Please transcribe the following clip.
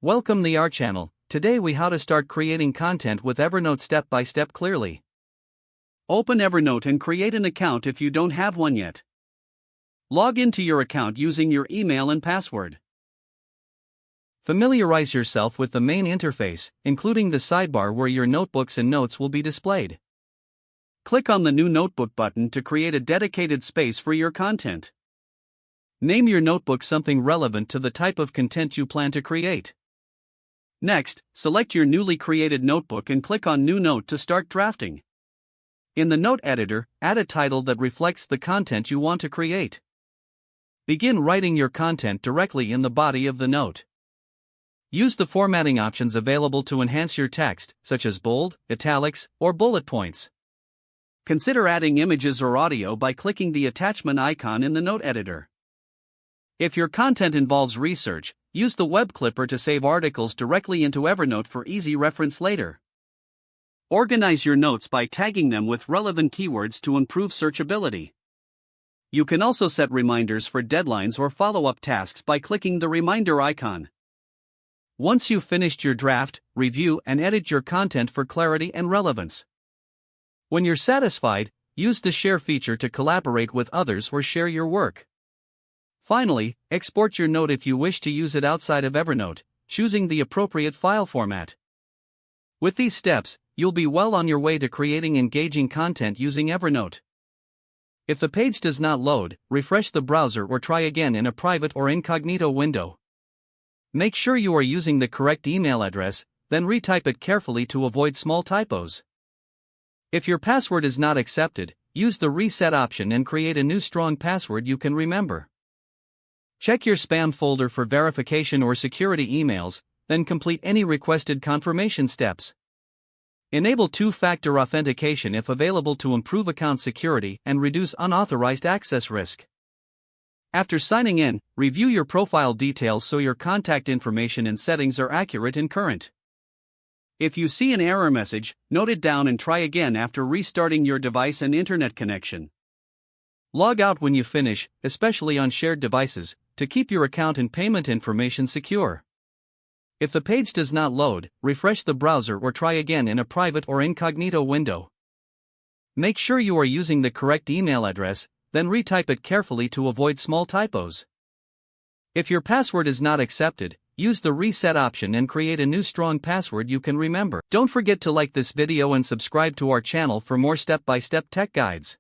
Welcome to our channel. Today we how to start creating content with Evernote step by step clearly. Open Evernote and create an account if you don't have one yet. Log into your account using your email and password. Familiarize yourself with the main interface, including the sidebar where your notebooks and notes will be displayed. Click on the New Notebook button to create a dedicated space for your content. Name your notebook something relevant to the type of content you plan to create. Next, select your newly created notebook and click on New Note to start drafting. In the note editor, add a title that reflects the content you want to create. Begin writing your content directly in the body of the note. Use the formatting options available to enhance your text, such as bold, italics, or bullet points. Consider adding images or audio by clicking the attachment icon in the note editor. If your content involves research, use the web clipper to save articles directly into Evernote for easy reference later. Organize your notes by tagging them with relevant keywords to improve searchability. You can also set reminders for deadlines or follow-up tasks by clicking the reminder icon. Once you've finished your draft, review and edit your content for clarity and relevance. When you're satisfied, use the share feature to collaborate with others or share your work. Finally, export your note if you wish to use it outside of Evernote, choosing the appropriate file format. With these steps, you'll be well on your way to creating engaging content using Evernote. If the page does not load, refresh the browser or try again in a private or incognito window. Make sure you are using the correct email address, then retype it carefully to avoid small typos. If your password is not accepted, use the reset option and create a new strong password you can remember. Check your spam folder for verification or security emails, then complete any requested confirmation steps. Enable two-factor authentication if available to improve account security and reduce unauthorized access risk. After signing in, review your profile details so your contact information and settings are accurate and current. If you see an error message, note it down and try again after restarting your device and internet connection. Log out when you finish, especially on shared devices, to keep your account and payment information secure. If the page does not load, refresh the browser or try again in a private or incognito window. Make sure you are using the correct email address, then retype it carefully to avoid small typos. If your password is not accepted, use the reset option and create a new strong password you can remember. Don't forget to like this video and subscribe to our channel for more step-by-step tech guides.